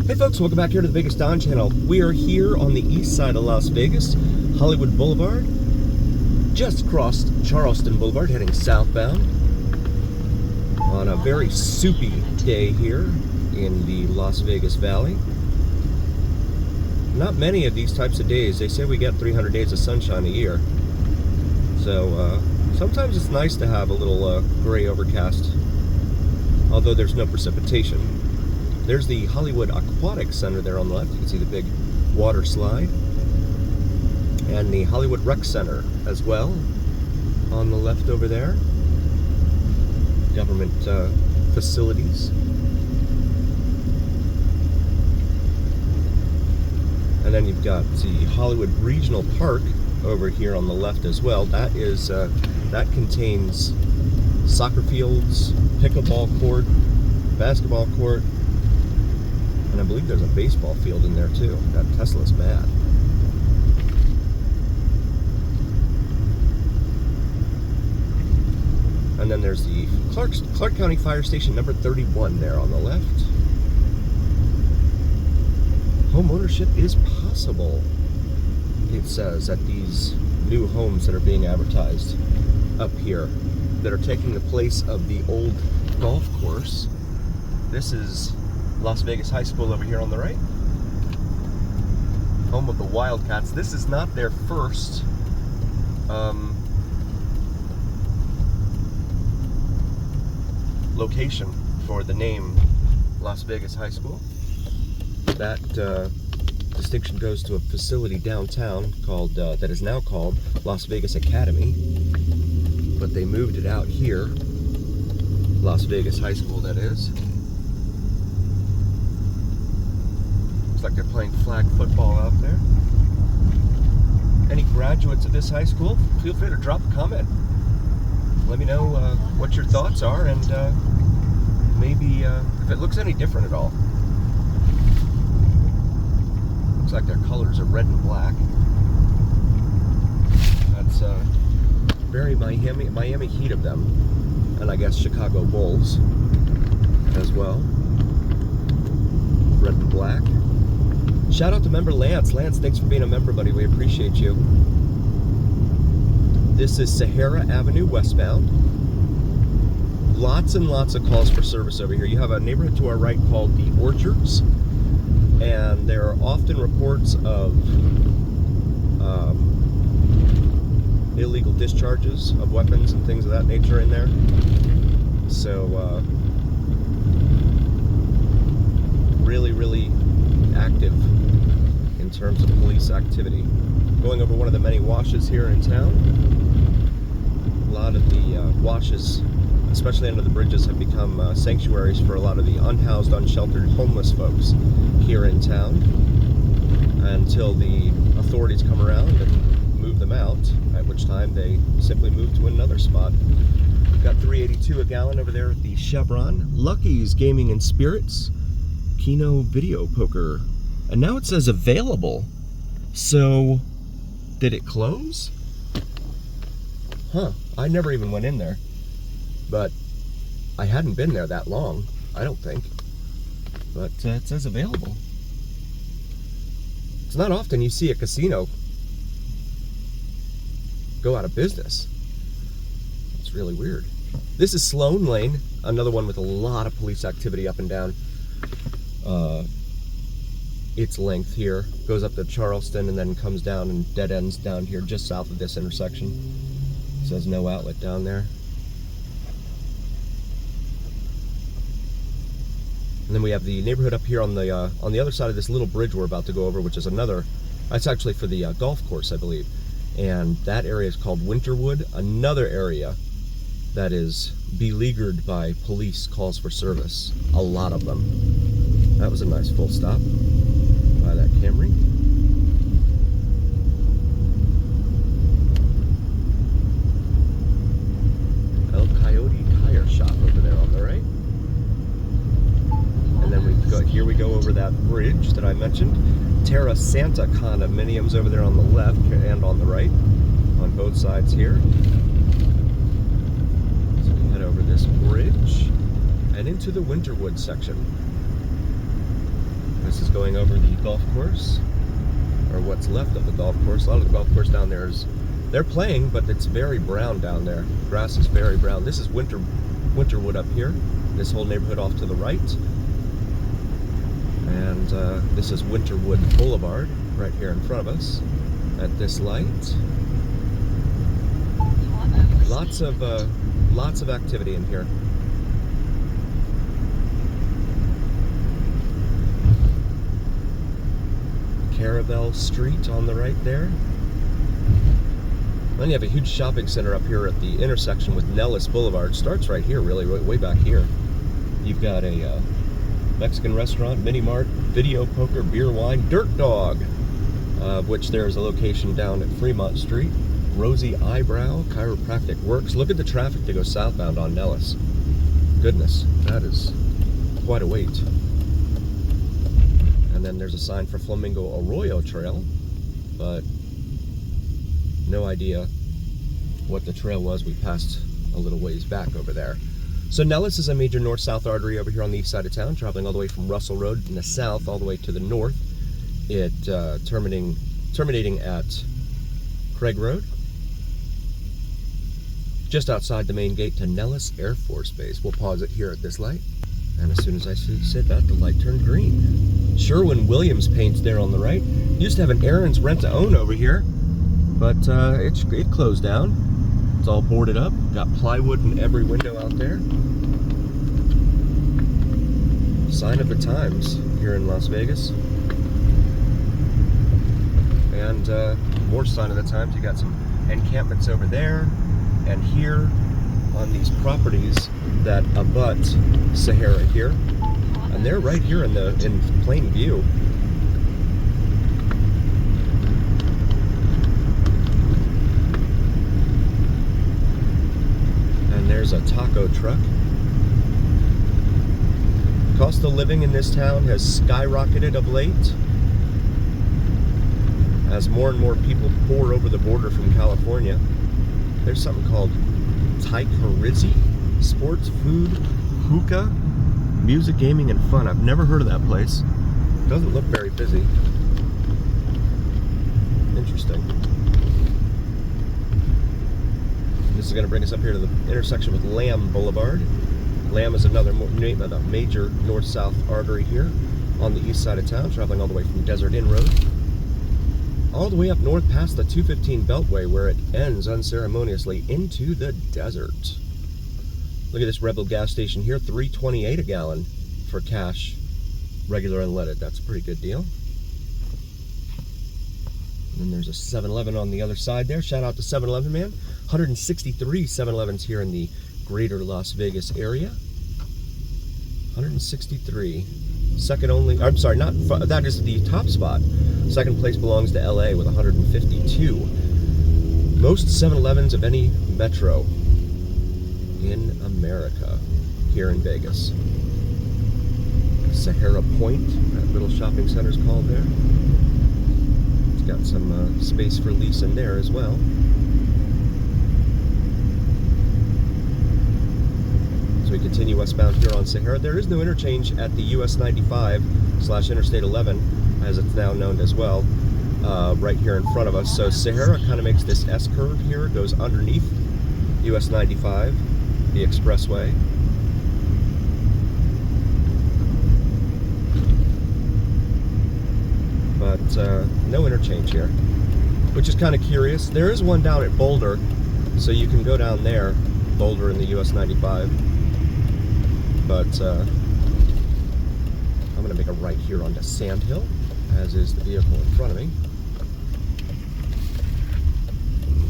Hey folks, welcome back here to the Vegas Don channel. We are here on the east side of Las Vegas, Hollywood Boulevard. Just crossed Charleston Boulevard, heading southbound. On a very soupy day here in the Las Vegas Valley. Not many of these types of days. They say we get 300 days of sunshine a year. So sometimes it's nice to have a little gray overcast, although there's no precipitation. There's the Hollywood Aquatic Center there on the left. You can see the big water slide. And the Hollywood Rec Center as well on the left over there. Government facilities. And then you've got the Hollywood Regional Park over here on the left as well. That is that contains soccer fields, pickleball court, basketball court, and I believe there's a baseball field in there too. That Tesla's bad. And then there's the Clark County Fire Station number 31 there on the left. Home ownership is possible, it says, at these new homes that are being advertised up here that are taking the place of the old golf course. This is Las Vegas High School over here on the right. Home of the Wildcats. This is not their first location for the name Las Vegas High School. That distinction goes to a facility downtown called that is now called Las Vegas Academy, but they moved it out here. Las Vegas High School, that is. Looks like they're playing flag football out there. Any graduates of this high school, feel free to drop a comment. Let me know what your thoughts are, and maybe if it looks any different at all. Looks like their colors are red and black. That's very Miami Heat of them, and I guess Chicago Bulls as well. Red and black. Shout out to member Lance. Lance, thanks for being a member, buddy. We appreciate you. This is Sahara Avenue westbound. Lots and lots of calls for service over here. You have a neighborhood to our right called the Orchards, and there are often reports of illegal discharges of weapons and things of that nature in there. So really active in terms of police activity. Going over one of the many washes here in town. A lot of the washes, especially under the bridges, have become sanctuaries for a lot of the unhoused, unsheltered, homeless folks here in town, until the authorities come around and move them out, at which time they simply move to another spot. We've got $3.82 a gallon over there at the Chevron. Lucky's Gaming and Spirits, Keno Video Poker, and now it says available. So did it close? Huh, I never even went in there, but I hadn't been there that long, I don't think. But it says available. It's not often you see a casino go out of business. It's really weird. This is Sloan Lane, another one with a lot of police activity up and down its length here. Goes up to Charleston and then comes down and dead ends down here just south of this intersection. It says no outlet down there. And then we have the neighborhood up here on the other side of this little bridge we're about to go over, which is another. That's actually for the golf course, I believe. And that area is called Winterwood. Another area that is beleaguered by police calls for service. A lot of them. That was a nice full stop by that Camry. El Coyote Tire Shop over there on the right. And then here we go over that bridge that I mentioned. Terra Santa condominiums over there on the left and on the right, on both sides here. So we head over this bridge and into the Winterwood section. This is going over the golf course, or what's left of the golf course. A lot of the golf course down there is, they're playing, but it's very brown down there. Grass is very brown. This is Winterwood up here. This whole neighborhood off to the right. And this is Winterwood Boulevard right here in front of us at this light. Lots of activity in here. Caravel Street on the right there. Then you have a huge shopping center up here at the intersection with Nellis Boulevard. Starts right here, really, way back here. You've got a Mexican restaurant, mini mart, video poker, beer, wine, Dirt Dog, which there's a location down at Fremont Street. Rosy Eyebrow, Chiropractic Works. Look at the traffic to go southbound on Nellis. Goodness, that is quite a wait. And then there's a sign for Flamingo Arroyo Trail, but no idea what the trail was. We passed a little ways back over there. So Nellis is a major north-south artery over here on the east side of town, traveling all the way from Russell Road in the south all the way to the north. It terminating at Craig Road, just outside the main gate to Nellis Air Force Base. We'll pause it here at this light, and as soon as I said that, the light turned green. Sherwin-Williams paints there on the right. Used to have an Aaron's Rent-to-Own over here, but it closed down. It's all boarded up. Got plywood in every window out there. Sign of the times here in Las Vegas. And more sign of the times. You got some encampments over there and here on these properties that abut Sahara here. And they're right here in plain view. There's a taco truck. Cost of living in this town has skyrocketed of late as more and more people pour over the border from California. There's something called Taikarizzi, sports, food, hookah, music, gaming, and fun. I've never heard of that place. Doesn't look very busy. Interesting. This is going to bring us up here to the intersection with Lamb Boulevard. Lamb is another major north-south artery here on the east side of town, traveling all the way from Desert Inn Road, all the way up north past the 215 Beltway, where it ends unceremoniously into the desert. Look at this Rebel gas station here, $3.28 a gallon for cash, regular unleaded. That's a pretty good deal. And then there's a 7-Eleven on the other side there. Shout out to 7-Eleven, man. 163 7-Elevens here in the greater Las Vegas area. 163. Second only, I'm sorry, that is the top spot. Second place belongs to LA with 152. Most 7-Elevens of any metro in America here in Vegas. Sahara Point, that little shopping center's called there. It's got some space for lease in there as well. So we continue westbound here on Sahara. There is no interchange at the US 95/Interstate 11, as it's now known as well, right here in front of us. So Sahara kind of makes this S-curve here, goes underneath US 95, the expressway. But no interchange here, which is kind of curious. There is one down at Boulder, so you can go down there, Boulder in the US 95. But I'm going to make a right here onto Sand Hill, as is the vehicle in front of me.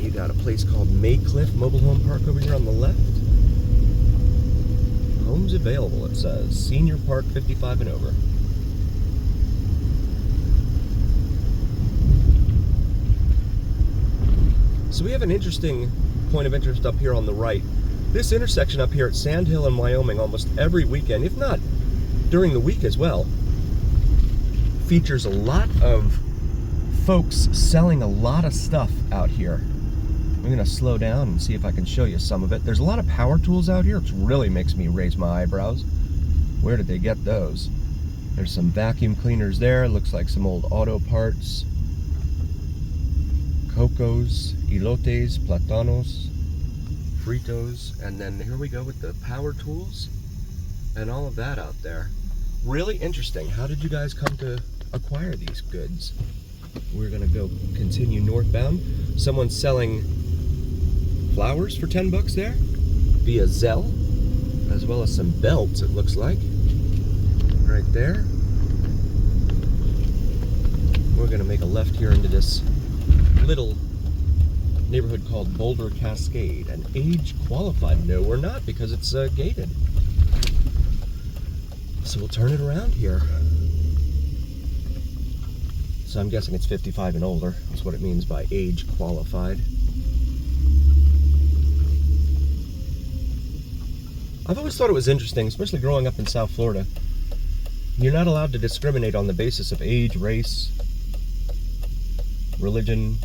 You got a place called Maycliff Mobile Home Park over here on the left. Homes available, it says. Senior Park 55 and over. So we have an interesting point of interest up here on the right. This intersection up here at Sand Hill in Wyoming almost every weekend, if not during the week as well, features a lot of folks selling a lot of stuff out here. I'm going to slow down and see if I can show you some of it. There's a lot of power tools out here, which really makes me raise my eyebrows. Where did they get those? There's some vacuum cleaners there. Looks like some old auto parts. Cocos, elotes, platanos, fritos, and then here we go with the power tools and all of that out there. Really interesting. How did you guys come to acquire these goods? We're gonna go continue northbound. Someone's selling flowers for 10 bucks there via Zelle, as well as some belts, it looks like, right there. We're gonna make a left here into this little neighborhood called Boulder Cascade. And age qualified? No, we're not, because it's gated. So we'll turn it around here. So I'm guessing it's 55 and older. That's what it means by age qualified. I've always thought it was interesting, especially growing up in South Florida. You're not allowed to discriminate on the basis of age, race, religion,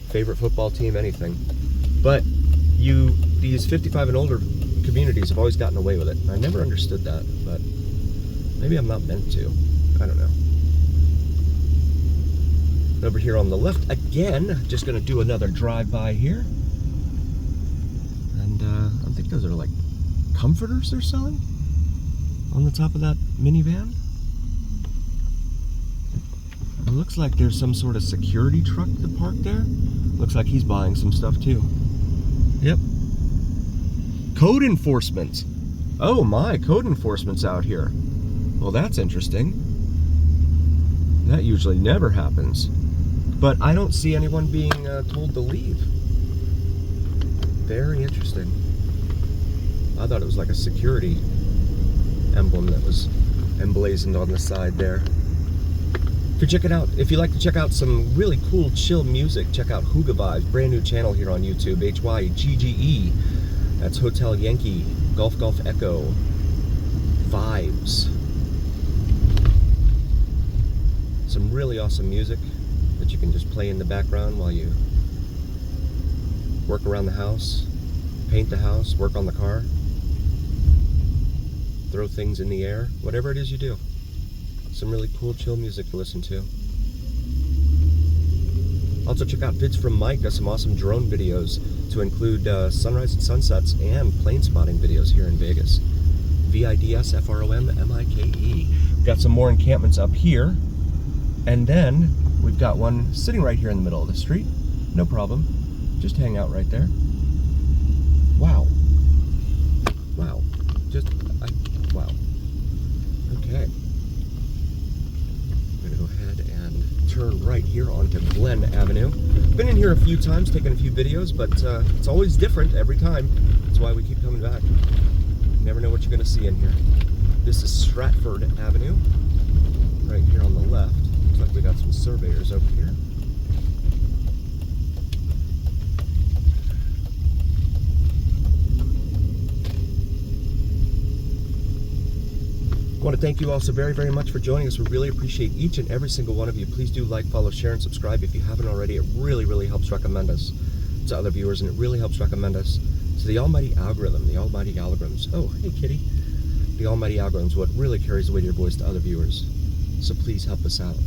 favorite football team, anything. But these 55 and older communities have always gotten away with it. I never understood that, but maybe I'm not meant to. I don't know. Over here on the left, again, just gonna do another drive-by here. And I think those are like comforters they're selling on the top of that minivan. It looks like there's some sort of security truck that parked there. Looks like he's buying some stuff too. Yep. Code enforcement. Oh my, code enforcement's out here. Well, that's interesting. That usually never happens. But I don't see anyone being told to leave. Very interesting. I thought it was like a security emblem that was emblazoned on the side there. If you like to check out some really cool chill music, check out Hygge Vibes, brand new channel here on YouTube, HYGGE. That's Hotel Yankee, Golf Golf Echo, Vibes. Some really awesome music that you can just play in the background while you work around the house, paint the house, work on the car, throw things in the air, whatever it is you do. Some really cool, chill music to listen to. Also check out vids from Mike, does some awesome drone videos to include sunrise and sunsets and plane spotting videos here in Vegas. VIDSFROMMIKE. We've got some more encampments up here. And then we've got one sitting right here in the middle of the street. No problem. Just hang out right there. Wow. Wow. Wow. Okay. I'm gonna go ahead and turn right here onto Glen Avenue. Been in here a few times, taking a few videos, but it's always different every time. That's why we keep coming back. You never know what you're gonna see in here. This is Stratford Avenue, right here on the left. Looks like we got some surveyors over here. I want to thank you all so very, very much for joining us. We really appreciate each and every single one of you. Please do like, follow, share, and subscribe if you haven't already. It really, really helps recommend us to other viewers, and it really helps recommend us to the almighty algorithm, the almighty algorithms. Oh, hey, kitty. The almighty algorithms, what really carries the weight of your voice to other viewers. So please help us out.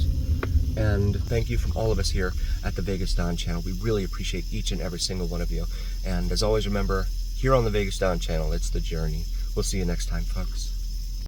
And thank you from all of us here at the Vegas Don channel. We really appreciate each and every single one of you. And as always, remember, here on the Vegas Don channel, it's the journey. We'll see you next time, folks.